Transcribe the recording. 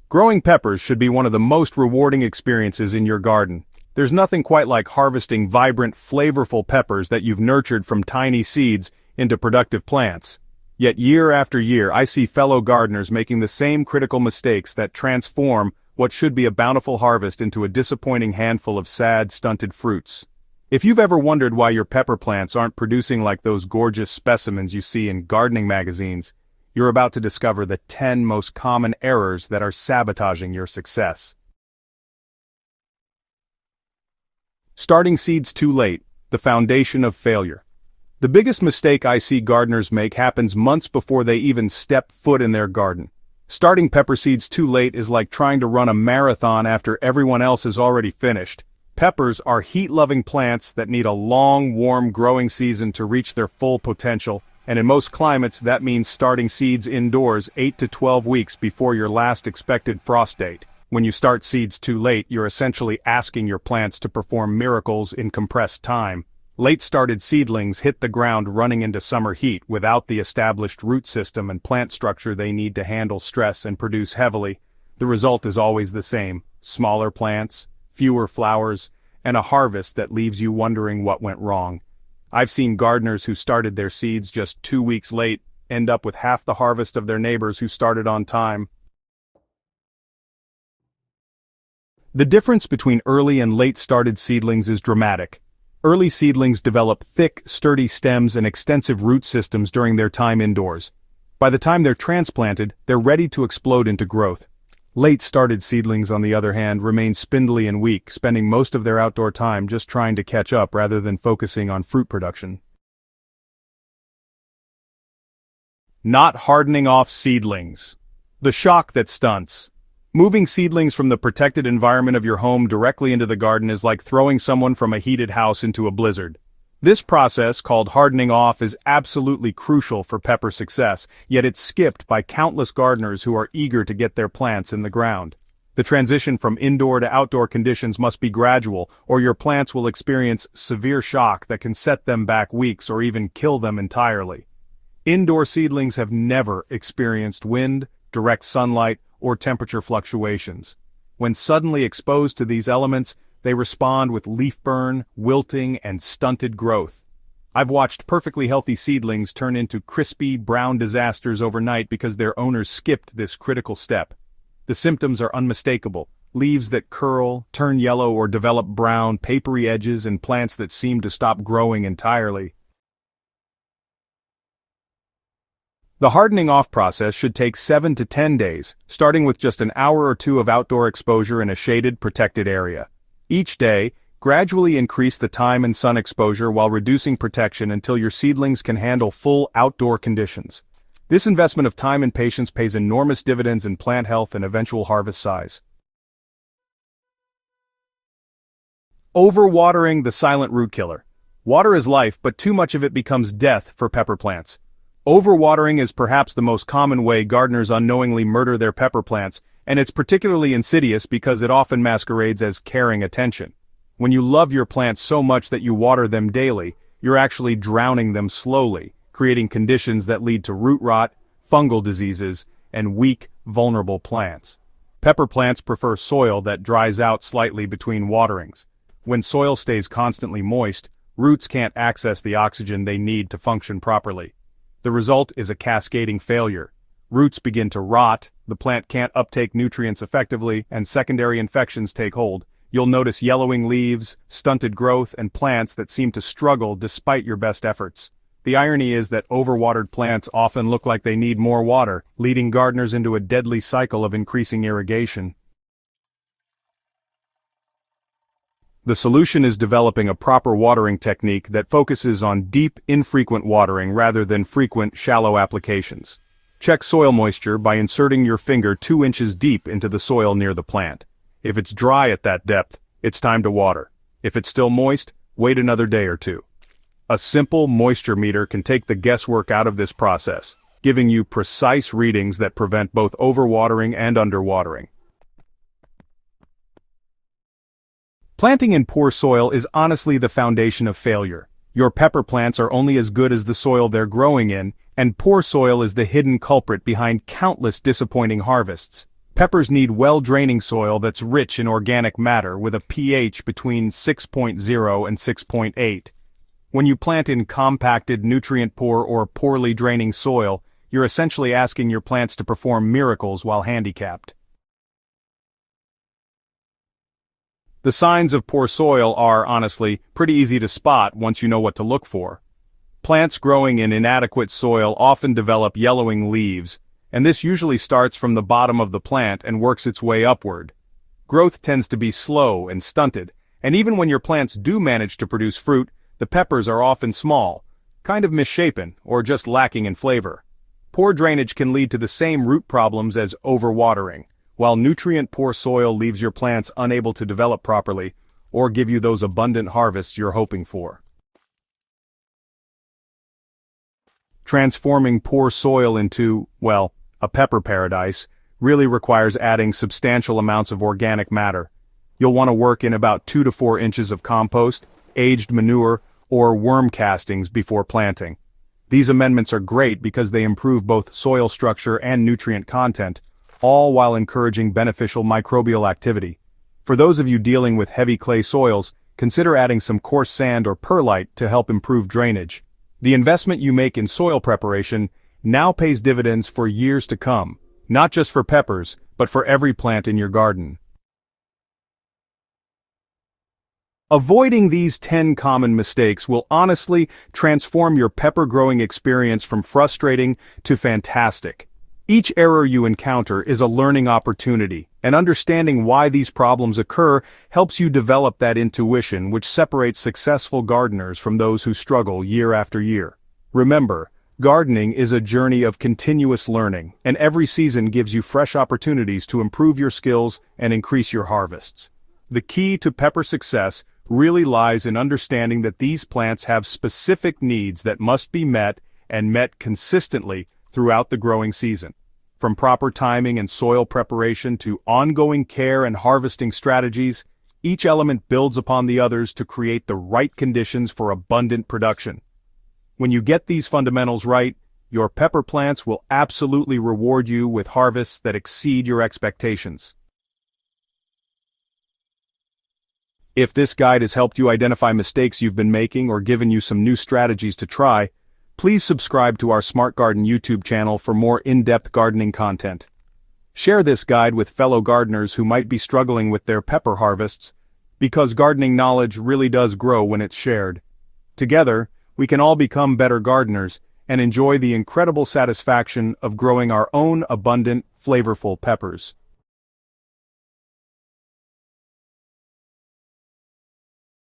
Growing peppers should be one of the most rewarding experiences in your garden. There's nothing quite like harvesting vibrant, flavorful peppers that you've nurtured from tiny seeds into productive plants. Yet year after year, I see fellow gardeners making the same critical mistakes that transform what should be a bountiful harvest into a disappointing handful of sad, stunted fruits. If you've ever wondered why your pepper plants aren't producing like those gorgeous specimens you see in gardening magazines, you're about to discover the 10 most common errors that are sabotaging your success. Starting seeds too late, the foundation of failure. The biggest mistake I see gardeners make happens months before they even step foot in their garden. Starting pepper seeds too late is like trying to run a marathon after everyone else is already finished. Peppers are heat-loving plants that need a long, warm growing season to reach their full potential, and in most climates that means starting seeds indoors 8 to 12 weeks before your last expected frost date. When you start seeds too late, you're essentially asking your plants to perform miracles in compressed time. Late-started seedlings hit the ground running into summer heat without the established root system and plant structure they need to handle stress and produce heavily. The result is always the same: smaller plants, fewer flowers, and a harvest that leaves you wondering what went wrong. I've seen gardeners who started their seeds just 2 weeks late end up with half the harvest of their neighbors who started on time. The difference between early and late-started seedlings is dramatic. Early seedlings develop thick, sturdy stems and extensive root systems during their time indoors. By the time they're transplanted, they're ready to explode into growth. Late-started seedlings, on the other hand, remain spindly and weak, spending most of their outdoor time just trying to catch up rather than focusing on fruit production. Not hardening off seedlings. The shock that stunts. Moving seedlings from the protected environment of your home directly into the garden is like throwing someone from a heated house into a blizzard. This process, called hardening off, is absolutely crucial for pepper success, yet it's skipped by countless gardeners who are eager to get their plants in the ground. The transition from indoor to outdoor conditions must be gradual, or your plants will experience severe shock that can set them back weeks or even kill them entirely. Indoor seedlings have never experienced wind, direct sunlight, or temperature fluctuations. When suddenly exposed to these elements, they respond with leaf burn, wilting, and stunted growth. I've watched perfectly healthy seedlings turn into crispy, brown disasters overnight because their owners skipped this critical step. The symptoms are unmistakable: leaves that curl, turn yellow, or develop brown, papery edges, and plants that seem to stop growing entirely. The hardening off process should take 7 to 10 days, starting with just an hour or two of outdoor exposure in a shaded, protected area. Each day, gradually increase the time and sun exposure while reducing protection until your seedlings can handle full outdoor conditions. This investment of time and patience pays enormous dividends in plant health and eventual harvest size. Overwatering, the silent root killer. Water is life, but too much of it becomes death for pepper plants. Overwatering is perhaps the most common way gardeners unknowingly murder their pepper plants, and it's particularly insidious because it often masquerades as caring attention. When you love your plants so much that you water them daily, you're actually drowning them slowly, creating conditions that lead to root rot, fungal diseases, and weak, vulnerable plants. Pepper plants prefer soil that dries out slightly between waterings. When soil stays constantly moist, roots can't access the oxygen they need to function properly. The result is a cascading failure. Roots begin to rot, the plant can't uptake nutrients effectively, and secondary infections take hold. You'll notice yellowing leaves, stunted growth, and plants that seem to struggle despite your best efforts. The irony is that overwatered plants often look like they need more water, leading gardeners into a deadly cycle of increasing irrigation. The solution is developing a proper watering technique that focuses on deep, infrequent watering rather than frequent, shallow applications. Check soil moisture by inserting your finger 2 inches deep into the soil near the plant. If it's dry at that depth, it's time to water. If it's still moist, wait another day or two. A simple moisture meter can take the guesswork out of this process, giving you precise readings that prevent both overwatering and underwatering. Planting in poor soil is honestly the foundation of failure. Your pepper plants are only as good as the soil they're growing in, and poor soil is the hidden culprit behind countless disappointing harvests. Peppers need well-draining soil that's rich in organic matter with a pH between 6.0 and 6.8. When you plant in compacted, nutrient-poor or poorly draining soil, you're essentially asking your plants to perform miracles while handicapped. The signs of poor soil are, honestly, pretty easy to spot once you know what to look for. Plants growing in inadequate soil often develop yellowing leaves, and this usually starts from the bottom of the plant and works its way upward. Growth tends to be slow and stunted, and even when your plants do manage to produce fruit, the peppers are often small, kind of misshapen, or just lacking in flavor. Poor drainage can lead to the same root problems as overwatering, while nutrient-poor soil leaves your plants unable to develop properly, or give you those abundant harvests you're hoping for. Transforming poor soil into, well, a pepper paradise, really requires adding substantial amounts of organic matter. You'll want to work in about 2 to 4 inches of compost, aged manure, or worm castings before planting. These amendments are great because they improve both soil structure and nutrient content, all while encouraging beneficial microbial activity. For those of you dealing with heavy clay soils, consider adding some coarse sand or perlite to help improve drainage. The investment you make in soil preparation now pays dividends for years to come, not just for peppers, but for every plant in your garden. Avoiding these 10 common mistakes will honestly transform your pepper growing experience from frustrating to fantastic. Each error you encounter is a learning opportunity, and understanding why these problems occur helps you develop that intuition which separates successful gardeners from those who struggle year after year. Remember, gardening is a journey of continuous learning, and every season gives you fresh opportunities to improve your skills and increase your harvests. The key to pepper success really lies in understanding that these plants have specific needs that must be met and met consistently throughout the growing season. From proper timing and soil preparation to ongoing care and harvesting strategies, each element builds upon the others to create the right conditions for abundant production. When you get these fundamentals right, your pepper plants will absolutely reward you with harvests that exceed your expectations. If this guide has helped you identify mistakes you've been making or given you some new strategies to try, please subscribe to our Smart Garden YouTube channel for more in-depth gardening content. Share this guide with fellow gardeners who might be struggling with their pepper harvests, because gardening knowledge really does grow when it's shared. Together, we can all become better gardeners and enjoy the incredible satisfaction of growing our own abundant, flavorful peppers.